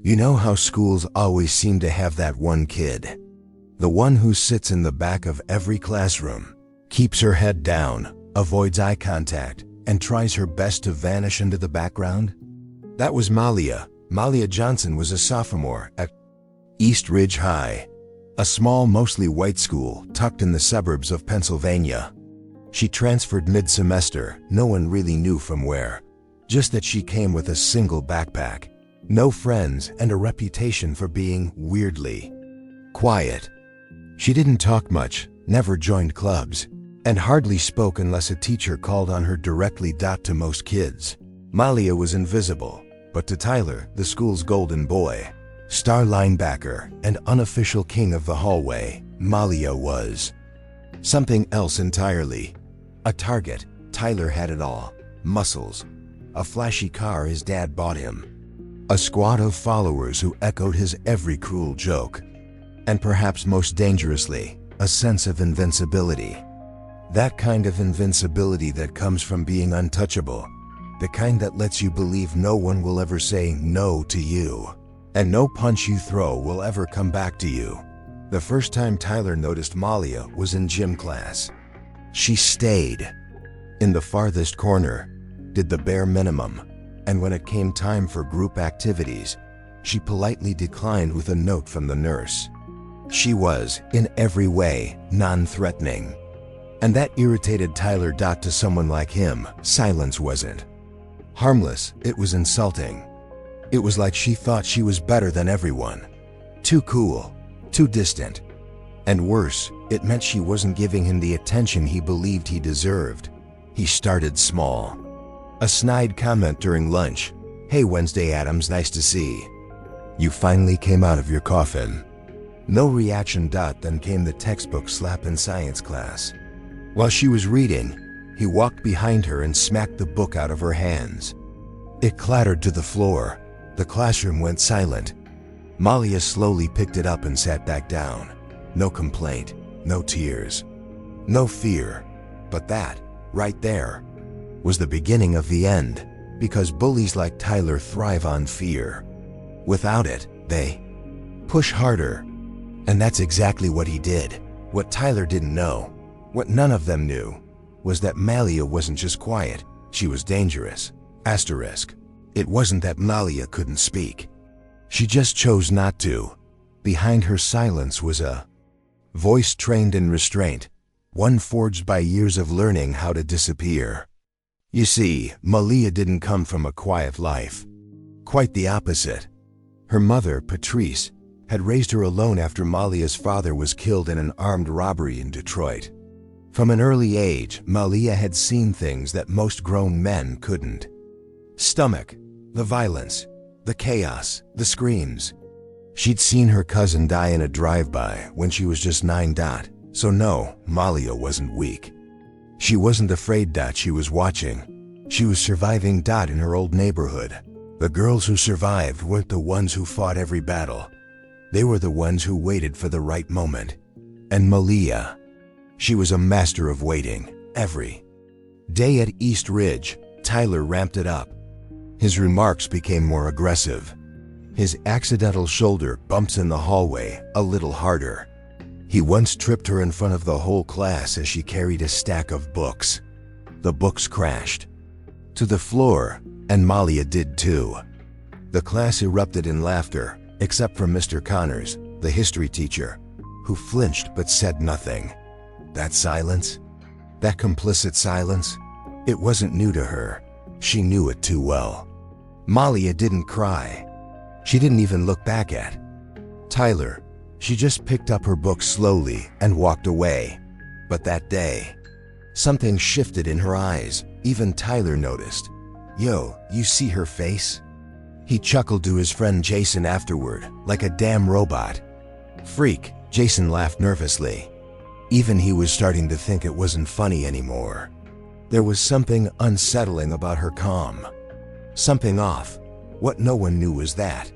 You know how schools always seem to have that one kid? The one who sits in the back of every classroom, keeps her head down, avoids eye contact, and tries her best to vanish into the background? That was Malia. Malia Johnson was a sophomore at East Ridge High, a small, mostly white school tucked in the suburbs of Pennsylvania. She transferred mid-semester, no one really knew from where, just that she came with a single backpack, no friends, and a reputation for being weirdly quiet. She didn't talk much, never joined clubs, and hardly spoke unless a teacher called on her directly. To most kids, Malia was invisible, but to Tyler, the school's golden boy, star linebacker, and unofficial king of the hallway, Malia was something else entirely. A target. Tyler had it all. Muscles, a flashy car his dad bought him, a squad of followers who echoed his every cruel joke, and perhaps most dangerously, a sense of invincibility. That kind of invincibility that comes from being untouchable, the kind that lets you believe no one will ever say no to you, and no punch you throw will ever come back to you. The first time Tyler noticed Malia was in gym class. She stayed in the farthest corner, did the bare minimum, and when it came time for group activities, she politely declined with a note from the nurse. She was, in every way, non-threatening. And that irritated Tyler. To someone like him, silence wasn't harmless, it was insulting. It was like she thought she was better than everyone. Too cool, too distant. And worse, it meant she wasn't giving him the attention he believed he deserved. He started small. A snide comment during lunch. "Hey Wednesday Addams, nice to see. You finally came out of your coffin." No reaction. Then came the textbook slap in science class. While she was reading, he walked behind her and smacked the book out of her hands. It clattered to the floor. The classroom went silent. Malia slowly picked it up and sat back down. No complaint, no tears, no fear. But that, right there, was the beginning of the end, because bullies like Tyler thrive on fear. Without it, they push harder. And that's exactly what he did. What Tyler didn't know, what none of them knew, was that Malia wasn't just quiet, she was dangerous. Asterisk. It wasn't that Malia couldn't speak. She just chose not to. Behind her silence was a voice trained in restraint, one forged by years of learning how to disappear. You see, Malia didn't come from a quiet life. Quite the opposite. Her mother, Patrice, had raised her alone after Malia's father was killed in an armed robbery in Detroit. From an early age, Malia had seen things that most grown men couldn't. Stomach, the violence, the chaos, the screams. She'd seen her cousin die in a drive-by when she was just 9. So no, Malia wasn't weak. She wasn't afraid. She was watching. She was surviving. In her old neighborhood. The girls who survived weren't the ones who fought every battle. They were the ones who waited for the right moment. And Malia, she was a master of waiting. Every day at East Ridge, Tyler ramped it up. His remarks became more aggressive. His accidental shoulder bumps in the hallway a little harder. He once tripped her in front of the whole class as she carried a stack of books. The books crashed to the floor, and Malia did too. The class erupted in laughter, except for Mr. Connors, the history teacher, who flinched but said nothing. That silence, that complicit silence, it wasn't new to her. She knew it too well. Malia didn't cry. She didn't even look back at Tyler. She just picked up her book slowly and walked away. But that day, something shifted in her eyes. Even Tyler noticed. "Yo, you see her face?" He chuckled to his friend Jason afterward, like a damn robot. "Freak," Jason laughed nervously. Even he was starting to think it wasn't funny anymore. There was something unsettling about her calm. Something off. What no one knew was that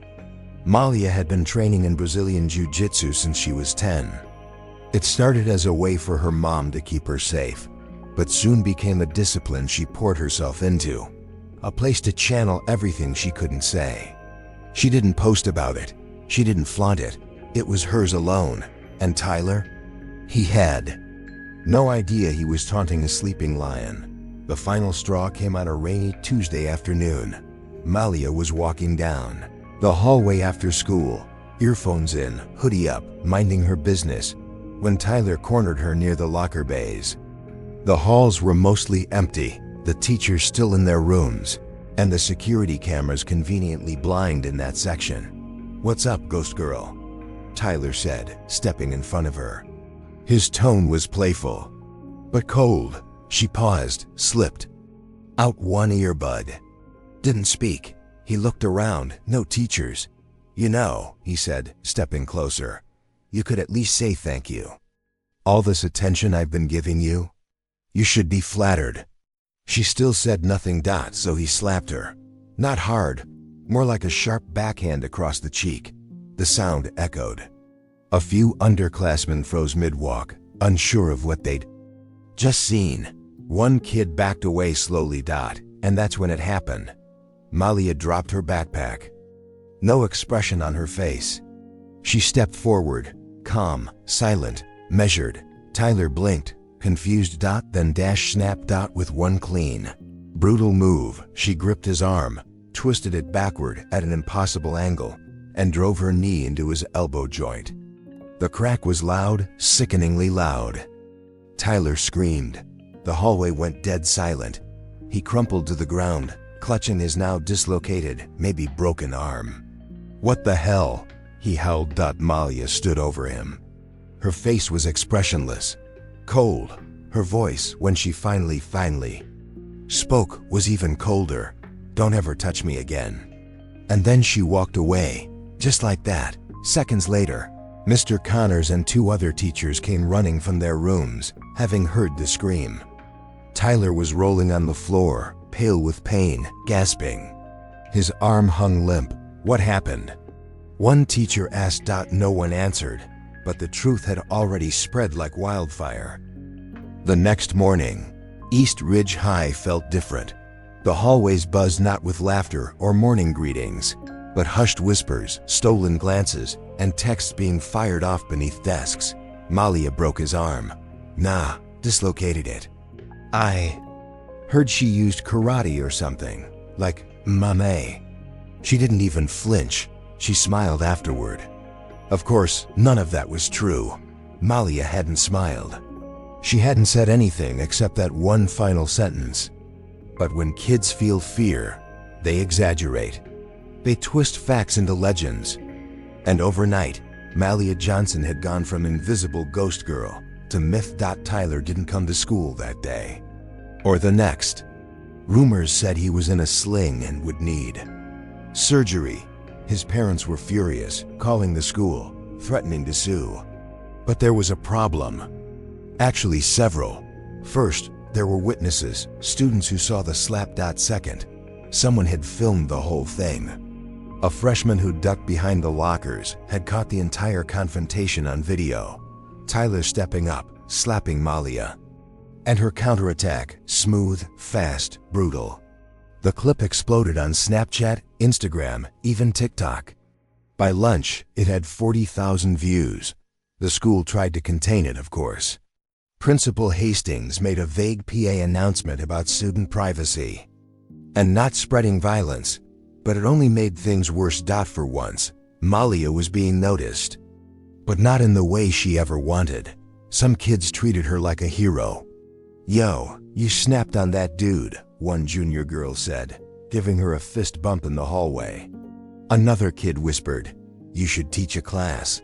Malia had been training in Brazilian Jiu-Jitsu since she was 10. It started as a way for her mom to keep her safe, but soon became a discipline she poured herself into. A place to channel everything she couldn't say. She didn't post about it. She didn't flaunt it. It was hers alone. And Tyler? He had no idea he was taunting a sleeping lion. The final straw came on a rainy Tuesday afternoon. Malia was walking down the hallway after school, earphones in, hoodie up, minding her business, when Tyler cornered her near the locker bays. The halls were mostly empty, the teachers still in their rooms, and the security cameras conveniently blind in that section. "What's up, ghost girl?" Tyler said, stepping in front of her. His tone was playful, but cold. She paused, slipped out one earbud. Didn't speak. He looked around, no teachers. "You know," he said, stepping closer, "you could at least say thank you. All this attention I've been giving you? You should be flattered." She still said nothing. So he slapped her. Not hard, more like a sharp backhand across the cheek. The sound echoed. A few underclassmen froze mid-walk, unsure of what they'd just seen. One kid backed away slowly. And that's when it happened. Malia dropped her backpack. No expression on her face. She stepped forward, calm, silent, measured. Tyler blinked, confused. Then snapped. With one clean, brutal move, she gripped his arm, twisted it backward at an impossible angle, and drove her knee into his elbow joint. The crack was loud, sickeningly loud. Tyler screamed. The hallway went dead silent. He crumpled to the ground, clutching his now dislocated, maybe broken arm. "What the hell?" he howled. Malia stood over him. Her face was expressionless, cold. Her voice, when she finally spoke, was even colder. "Don't ever touch me again." And then she walked away, just like that. Seconds later, Mr. Connors and two other teachers came running from their rooms, having heard the scream. Tyler was rolling on the floor, pale with pain, gasping. His arm hung limp. "What happened?" one teacher asked. No one answered, but the truth had already spread like wildfire. The next morning, East Ridge High felt different. The hallways buzzed not with laughter or morning greetings, but hushed whispers, stolen glances, and texts being fired off beneath desks. Malia broke his arm. "Nah, dislocated it. I heard she used karate or something, like mame." She didn't even flinch. She smiled afterward. Of course, none of that was true. Malia hadn't smiled. She hadn't said anything except that one final sentence. But when kids feel fear, they exaggerate. They twist facts into legends. And overnight, Malia Johnson had gone from invisible ghost girl to myth. Tyler didn't come to school that day. Or the next. Rumors said he was in a sling and would need surgery. His parents were furious, calling the school, threatening to sue. But there was a problem. Actually, several. First, there were witnesses, students who saw the slap. Second, someone had filmed the whole thing. A freshman who ducked behind the lockers had caught the entire confrontation on video. Tyler stepping up, slapping Malia. And her counterattack, smooth, fast, brutal. The clip exploded on Snapchat, Instagram, even TikTok. By lunch, it had 40,000 views. The school tried to contain it, of course. Principal Hastings made a vague PA announcement about student privacy and not spreading violence, but it only made things worse. For once, Malia was being noticed, but not in the way she ever wanted. Some kids treated her like a hero. "Yo, you snapped on that dude," one junior girl said, giving her a fist bump in the hallway. Another kid whispered, "You should teach a class."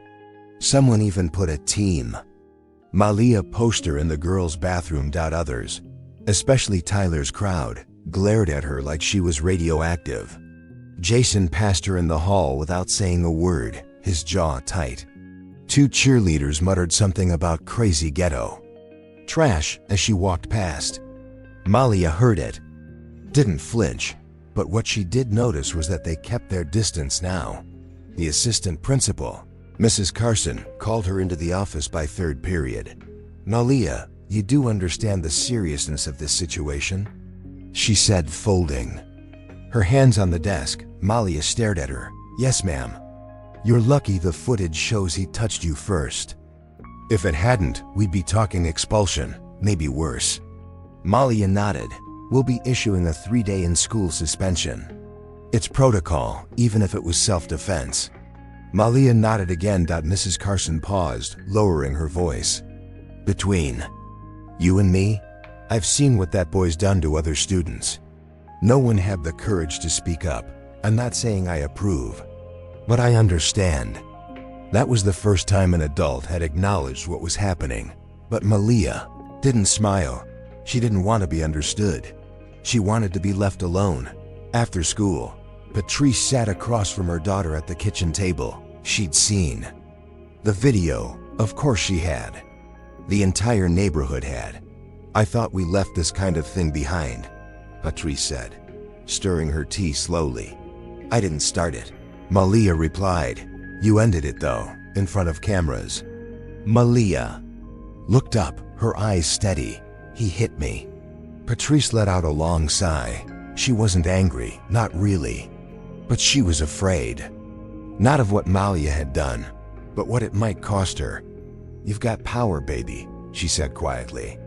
Someone even put a team Malia poster in the girls' bathroom. Others, especially Tyler's crowd, glared at her like she was radioactive. Jason passed her in the hall without saying a word, his jaw tight. Two cheerleaders muttered something about crazy ghetto trash as she walked past. Malia heard it, didn't flinch, but what she did notice was that they kept their distance now. The assistant principal, Mrs. Carson, called her into the office by third period. "Malia, you do understand the seriousness of this situation?" she said, folding her hands on the desk. Malia stared at her, Yes, ma'am. You're lucky the footage shows he touched you first. If it hadn't, we'd be talking expulsion, maybe worse. Malia nodded. We'll be issuing a 3-day in-school suspension. It's protocol, even if it was self-defense. Malia nodded again. Mrs. Carson paused, lowering her voice. Between you and me, I've seen what that boy's done to other students. No one had the courage to speak up. I'm not saying I approve, but I understand. That was the first time an adult had acknowledged what was happening. But Malia didn't smile. She didn't want to be understood. She wanted to be left alone. After school, Patrice sat across from her daughter at the kitchen table. She'd seen the video. Of course she had. The entire neighborhood had. I thought we left this kind of thing behind, Patrice said, stirring her tea slowly. I didn't start it, Malia replied. You ended it though, in front of cameras. Malia looked up, her eyes steady. He hit me. Patrice let out a long sigh. She wasn't angry, not really. But she was afraid. Not of what Malia had done, but what it might cost her. You've got power, baby, she said quietly.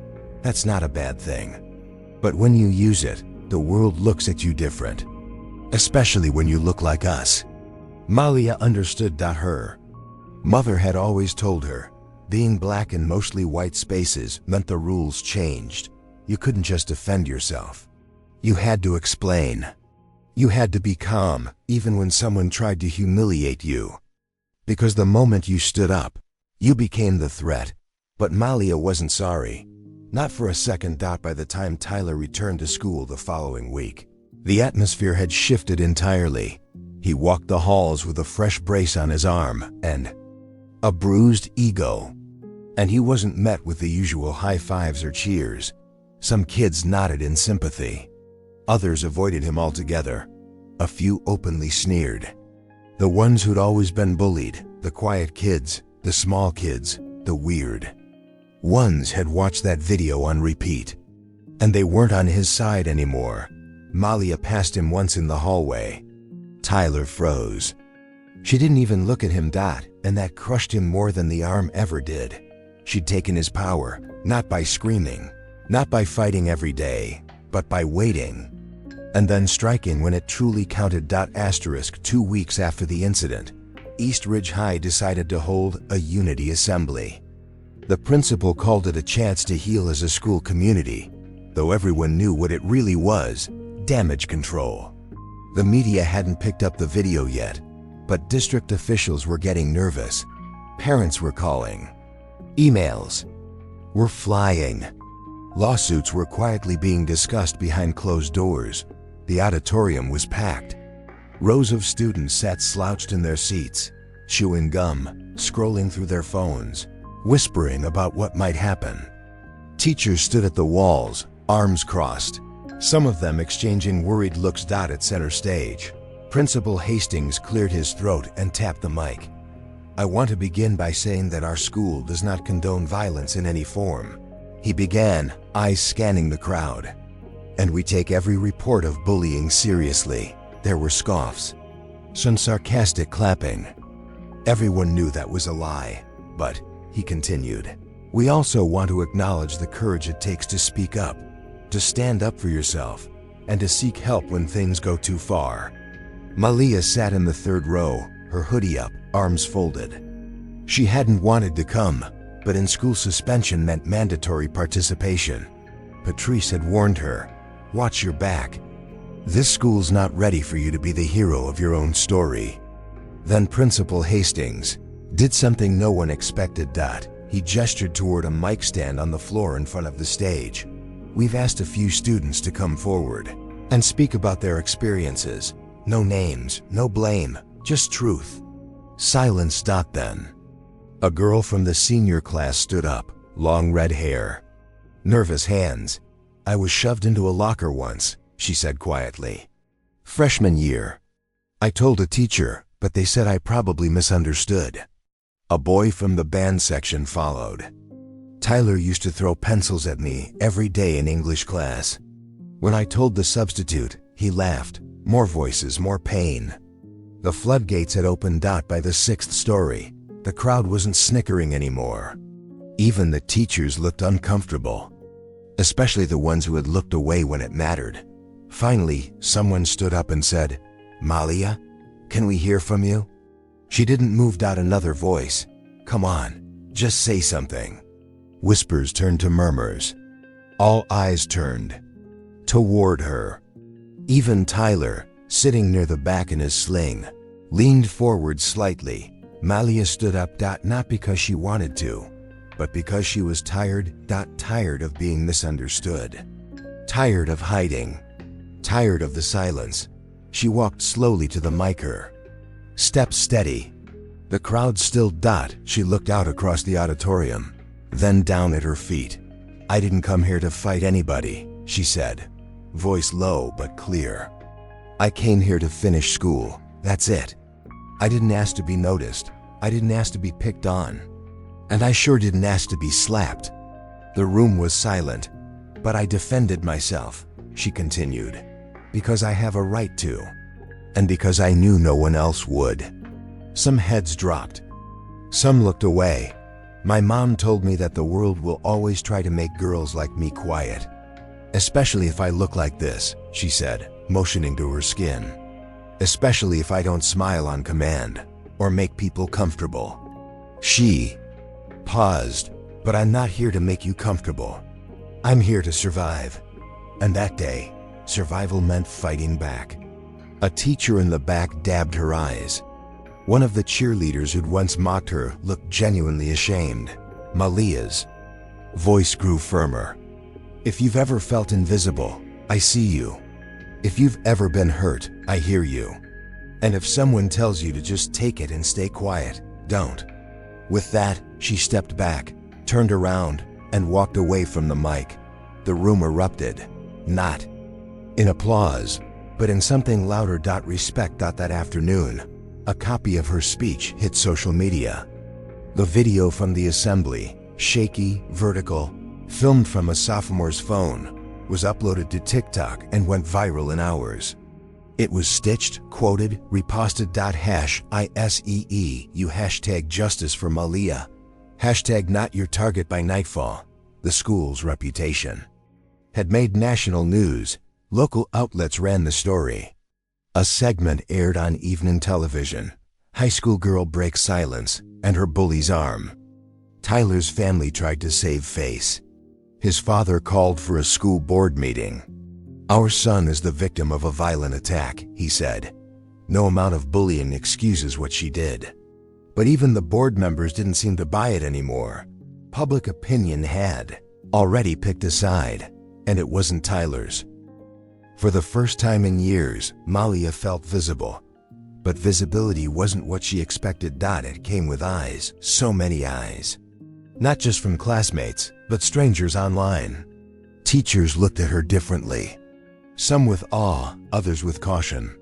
That's not a bad thing. But when you use it, the world looks at you different. Especially when you look like us. Malia understood. Her mother had always told her, being black in mostly white spaces meant the rules changed. You couldn't just defend yourself. You had to explain. You had to be calm, even when someone tried to humiliate you. Because the moment you stood up, you became the threat. But Malia wasn't sorry. Not for a second. By the time Tyler returned to school the following week, the atmosphere had shifted entirely. He walked the halls with a fresh brace on his arm and a bruised ego. And he wasn't met with the usual high fives or cheers. Some kids nodded in sympathy. Others avoided him altogether. A few openly sneered. The ones who'd always been bullied, the quiet kids, the small kids, the weird ones had watched that video on repeat. And they weren't on his side anymore. Malia passed him once in the hallway. Tyler froze. She didn't even look at him. And that crushed him more than the arm ever did. She'd taken his power, not by screaming, not by fighting every day, but by waiting. And then striking when it truly counted. 2 weeks after the incident, East Ridge High decided to hold a unity assembly. The principal called it a chance to heal as a school community, though everyone knew what it really was: damage control. The media hadn't picked up the video yet, but district officials were getting nervous. Parents were calling. Emails were flying. Lawsuits were quietly being discussed behind closed doors. The auditorium was packed. Rows of students sat slouched in their seats, chewing gum, scrolling through their phones, whispering about what might happen. Teachers stood at the walls, arms crossed, some of them exchanging worried looks. At center stage, Principal Hastings cleared his throat and tapped the mic. I want to begin by saying that our school does not condone violence in any form. He began, eyes scanning the crowd. And we take every report of bullying seriously. There were scoffs, some sarcastic clapping. Everyone knew that was a lie, but, he continued, we also want to acknowledge the courage it takes to speak up, to stand up for yourself, and to seek help when things go too far. Malia sat in the third row, her hoodie up, arms folded. She hadn't wanted to come, but in-school suspension meant mandatory participation. Patrice had warned her, watch your back. This school's not ready for you to be the hero of your own story. Then Principal Hastings did something no one expected. He gestured toward a mic stand on the floor in front of the stage. We've asked a few students to come forward and speak about their experiences. No names, no blame, just truth. Silence. Then a girl from the senior class stood up, long red hair, nervous hands. I was shoved into a locker once, she said quietly. Freshman year. I told a teacher, but they said I probably misunderstood. A boy from the band section followed. Tyler used to throw pencils at me every day in English class. When I told the substitute, he laughed. More voices, more pain. The floodgates had opened. By the sixth story, the crowd wasn't snickering anymore. Even the teachers looked uncomfortable, especially the ones who had looked away when it mattered. Finally, someone stood up and said, "Malia, can we hear from you?" She didn't move. Another voice, "Come on, just say something." Whispers turned to murmurs. All eyes turned toward her. Even Tyler, sitting near the back in his sling, leaned forward slightly. Malia stood up. Not because she wanted to, but because she was tired. Tired of being misunderstood. Tired of hiding. Tired of the silence. She walked slowly to the mic. Her steps steady. The crowd stilled. She looked out across the auditorium, then down at her feet. "I didn't come here to fight anybody," she said, voice low but clear. "I came here to finish school, that's it. I didn't ask to be noticed. I didn't ask to be picked on. And I sure didn't ask to be slapped." The room was silent, but I defended myself, she continued, because I have a right to, and because I knew no one else would. Some heads dropped. Some looked away. My mom told me that the world will always try to make girls like me quiet. "Especially if I look like this," she said, motioning to her skin. "Especially if I don't smile on command, or make people comfortable." She paused. "But I'm not here to make you comfortable. I'm here to survive." And that day, survival meant fighting back. A teacher in the back dabbed her eyes. One of the cheerleaders who'd once mocked her looked genuinely ashamed. Malia's voice grew firmer. "If you've ever felt invisible, I see you. If you've ever been hurt, I hear you. And if someone tells you to just take it and stay quiet, don't." With that, she stepped back, turned around, and walked away from the mic. The room erupted, not in applause, but in something louder. Respect. That afternoon, a copy of her speech hit social media. The video from the assembly, shaky, vertical, filmed from a sophomore's phone, was uploaded to TikTok and went viral in hours. It was stitched, quoted, reposted. #ISEEU hashtag justice for Malia. Hashtag not your target. By nightfall, the school's reputation had made national news. Local outlets ran the story. A segment aired on evening television. High school girl breaks silence and her bully's arm. Tyler's family tried to save face. His father called for a school board meeting. "Our son is the victim of a violent attack," he said. "No amount of bullying excuses what she did." But even the board members didn't seem to buy it anymore. Public opinion had already picked a side, and it wasn't Tyler's. For the first time in years, Malia felt visible. But visibility wasn't what she expected. It came with eyes, so many eyes. Not just from classmates, but strangers online. Teachers looked at her differently. Some with awe, others with caution.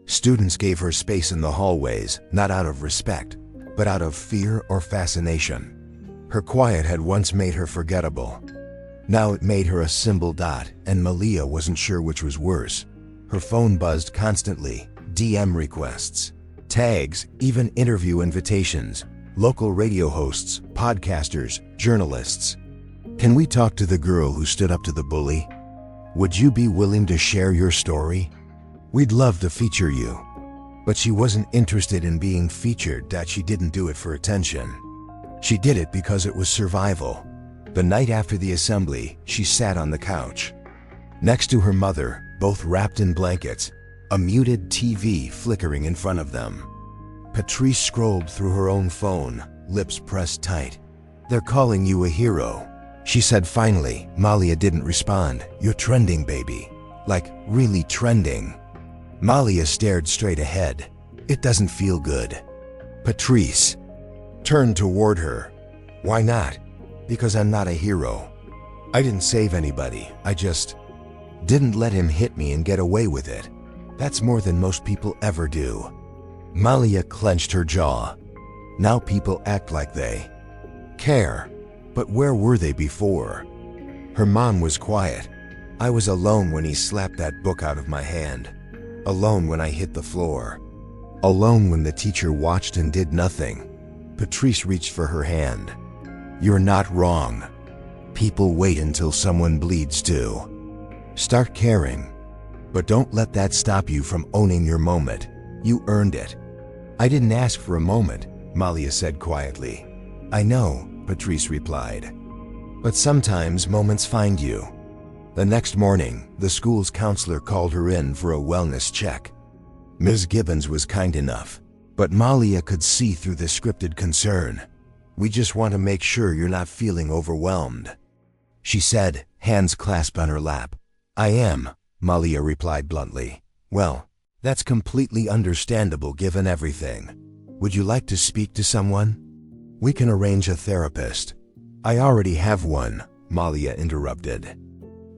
Students gave her space in the hallways, not out of respect, but out of fear or fascination. Her quiet had once made her forgettable. Now it made her a symbol. And Malia wasn't sure which was worse. Her phone buzzed constantly, DM requests, tags, even interview invitations, local radio hosts, podcasters, journalists. "Can we talk to the girl who stood up to the bully? Would you be willing to share your story? We'd love to feature you." But she wasn't interested in being featured. She didn't do it for attention. She did it because it was survival. The night after the assembly, she sat on the couch, next to her mother, both wrapped in blankets, a muted TV flickering in front of them. Patrice scrolled through her own phone, lips pressed tight. "They're calling you a hero," she said finally. Malia didn't respond. "You're trending, baby. Like, really trending." Malia stared straight ahead. "It doesn't feel good." Patrice turned toward her. "Why not?" "Because I'm not a hero. I didn't save anybody. I just didn't let him hit me and get away with it. That's more than most people ever do." Malia clenched her jaw. Now people act like they care. But where were they before? Her mom was quiet. "I was alone when he slapped that book out of my hand. Alone when I hit the floor. Alone when the teacher watched and did nothing, Patrice reached for her hand. You're not wrong. People wait until someone bleeds too. Start caring. But don't let that stop you from owning your moment. You earned it. I didn't ask for a moment, Malia said quietly. I know, Patrice replied. But sometimes moments find you. The next morning, the school's counselor called her in for a wellness check. Ms. Gibbons was kind enough, but Malia could see through the scripted concern. We just want to make sure you're not feeling overwhelmed, she said, hands clasped on her lap. I am, Malia replied bluntly. Well, that's completely understandable given everything. Would you like to speak to someone? We can arrange a therapist. I already have one, Malia interrupted.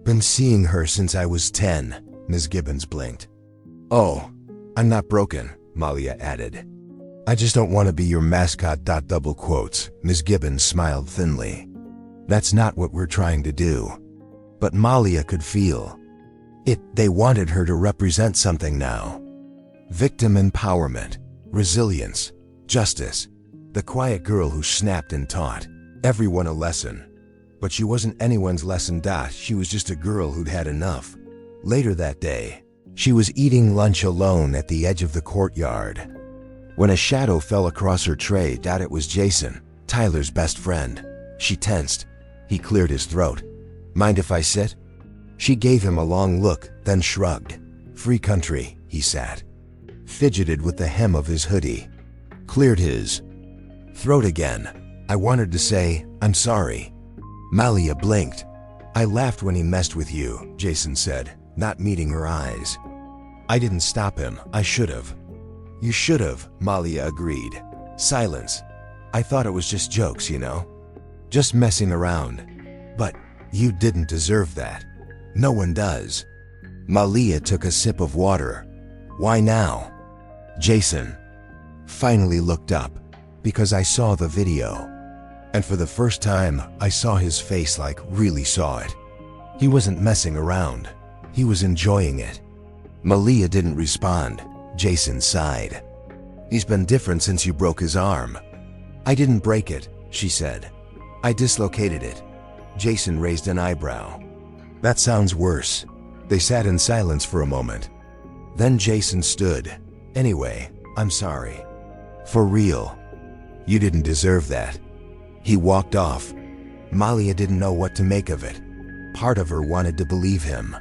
Been seeing her since I was 10, Ms. Gibbons blinked. Oh, I'm not broken, Malia added. I just don't want to be your mascot. Double quotes, Ms. Gibbons smiled thinly. That's not what we're trying to do. But Malia could feel it. They wanted her to represent something now. Victim empowerment, resilience, justice. The quiet girl who snapped and taught everyone a lesson. But she wasn't anyone's lesson. She was just a girl who'd had enough. Later that day, she was eating lunch alone at the edge of the courtyard when a shadow fell across her tray. It was Jason, Tyler's best friend. She tensed. He cleared his throat. Mind if I sit? She gave him a long look, then shrugged. Free country, he sat. Fidgeted with the hem of his hoodie. Cleared his throat again. I wanted to say, I'm sorry. Malia blinked. I laughed when he messed with you, Jason said, not meeting her eyes. I didn't stop him. I should have. You should have, Malia agreed. Silence. I thought it was just jokes, Just messing around. But you didn't deserve that. No one does. Malia took a sip of water. Why now? Jason finally looked up because I saw the video. And for the first time, I saw his face like really saw it. He wasn't messing around. He was enjoying it. Malia didn't respond. Jason sighed. He's been different since you broke his arm. I didn't break it, she said. I dislocated it. Jason raised an eyebrow. That sounds worse. They sat in silence for a moment. Then Jason stood. Anyway, I'm sorry. For real. You didn't deserve that. He walked off. Malia didn't know what to make of it. Part of her wanted to believe him.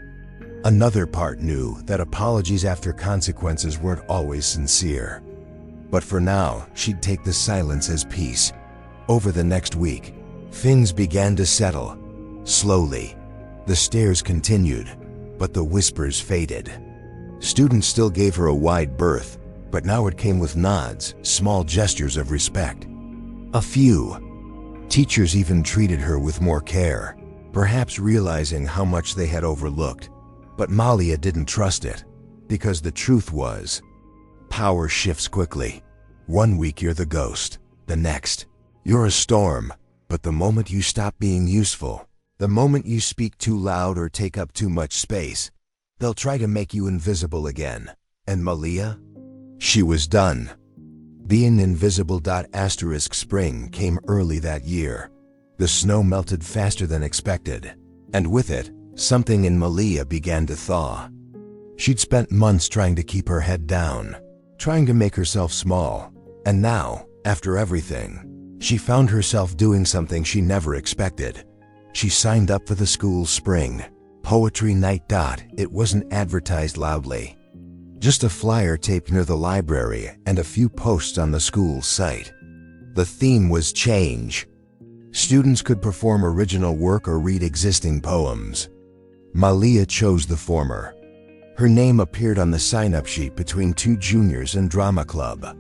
Another part knew that apologies after consequences weren't always sincere. But for now, she'd take the silence as peace. Over the next week, things began to settle. Slowly. The stares continued, but the whispers faded. Students still gave her a wide berth, but now it came with nods, small gestures of respect. A few. Teachers even treated her with more care, perhaps realizing how much they had overlooked. But Malia didn't trust it, because the truth was, power shifts quickly. One week you're the ghost, the next, you're a storm. But the moment you stop being useful, the moment you speak too loud or take up too much space, they'll try to make you invisible again. And Malia? She was done. Being invisible. Spring came early that year. The snow melted faster than expected, and with it, something in Malia began to thaw. She'd spent months trying to keep her head down, trying to make herself small, and now, after everything, she found herself doing something she never expected. She signed up for the school's spring poetry night. It wasn't advertised loudly. Just a flyer taped near the library and a few posts on the school's site. The theme was change. Students could perform original work or read existing poems. Malia chose the former. Her name appeared on the sign-up sheet between two juniors in drama club.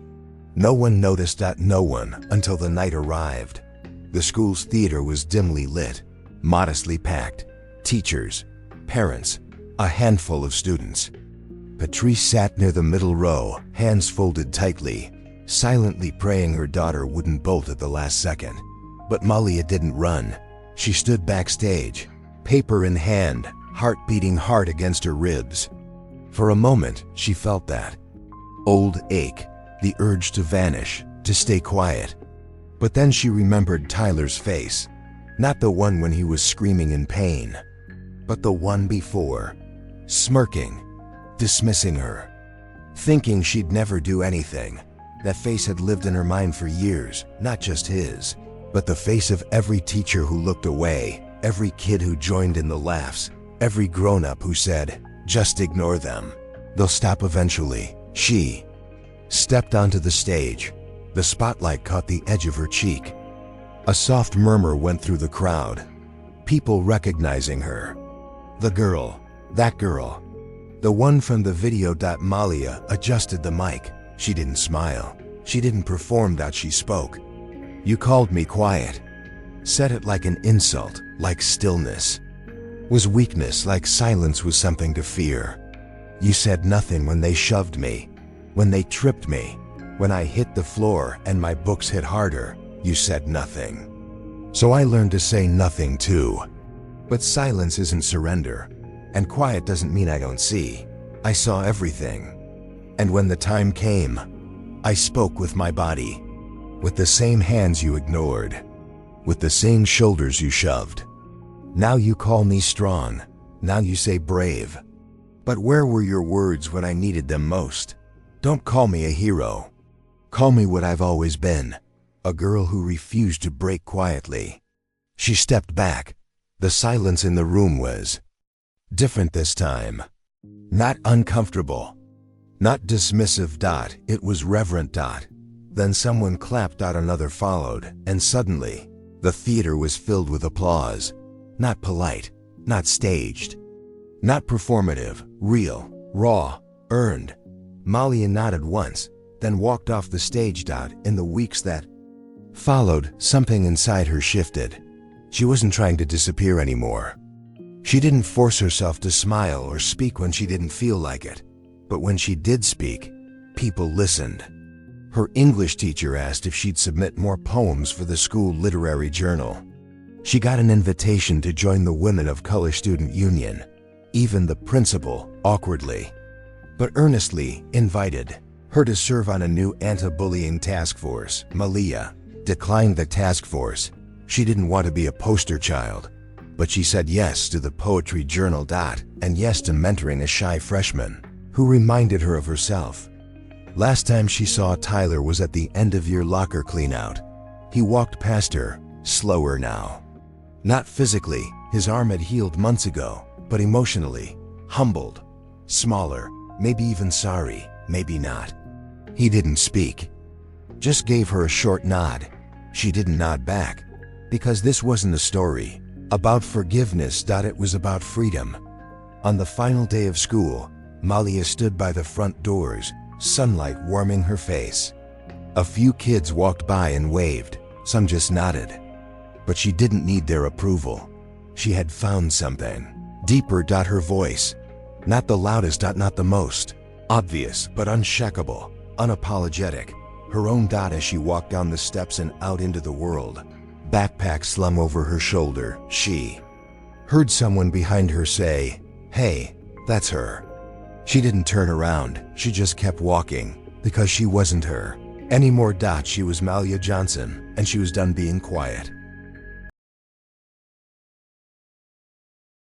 No one noticed. No one until the night arrived. The school's theater was dimly lit, modestly packed. Teachers, parents, a handful of students. Patrice sat near the middle row, hands folded tightly, silently praying her daughter wouldn't bolt at the last second. But Malia didn't run. She stood backstage, paper in hand, heart beating hard against her ribs. For a moment, she felt that old ache, the urge to vanish, to stay quiet. But then she remembered Tyler's face. Not the one when he was screaming in pain, but the one before, smirking, dismissing her, thinking she'd never do anything. That face had lived in her mind for years, not just his, but the face of every teacher who looked away, every kid who joined in the laughs, every grown-up who said, "Just ignore them. They'll stop eventually." She stepped onto the stage. The spotlight caught the edge of her cheek. A soft murmur went through the crowd, people recognizing her. The girl, that girl, the one from the video. Malia adjusted the mic. She didn't smile. She didn't perform that, she spoke. "You called me quiet." Said it like an insult, like stillness was weakness, like silence was something to fear. "You said nothing when they shoved me, when they tripped me, when I hit the floor and my books hit harder. You said nothing. So I learned to say nothing too. But silence isn't surrender, and quiet doesn't mean I don't see. I saw everything. And when the time came, I spoke with my body, with the same hands you ignored, with the same shoulders you shoved. Now you call me strong, now you say brave. But where were your words when I needed them most? Don't call me a hero. Call me what I've always been, a girl who refused to break quietly." She stepped back. The silence in the room was different this time. Not uncomfortable, not dismissive. It was reverent. Then someone clapped. Another followed, and suddenly, the theater was filled with applause. Not polite, not staged, not performative, real, raw, earned. Malia nodded once, then walked off the stage. In the weeks that followed, something inside her shifted. She wasn't trying to disappear anymore. She didn't force herself to smile or speak when she didn't feel like it. But when she did speak, people listened. Her English teacher asked if she'd submit more poems for the school literary journal. She got an invitation to join the Women of Color Student Union. Even the principal, awkwardly, but earnestly, invited her to serve on a new anti-bullying task force. Malia declined the task force. She didn't want to be a poster child, but she said yes to the poetry journal. And yes to mentoring a shy freshman who reminded her of herself. Last time she saw Tyler was at the end-of-year locker cleanout. He walked past her, slower now. Not physically, his arm had healed months ago, but emotionally, humbled, smaller, maybe even sorry, maybe not. He didn't speak, just gave her a short nod. She didn't nod back, because this wasn't a story about forgiveness. It was about freedom. On the final day of school, Malia stood by the front doors, sunlight warming her face. A few kids walked by and waved, some just nodded. But she didn't need their approval. She had found something deeper. Her voice, not the loudest, not the most obvious, but unshakable, unapologetic. Her own. As she walked down the steps and out into the world, backpack slung over her shoulder, she heard someone behind her say, "Hey, that's her." She didn't turn around, she just kept walking, because she wasn't her anymore. She was Malia Johnson, and she was done being quiet.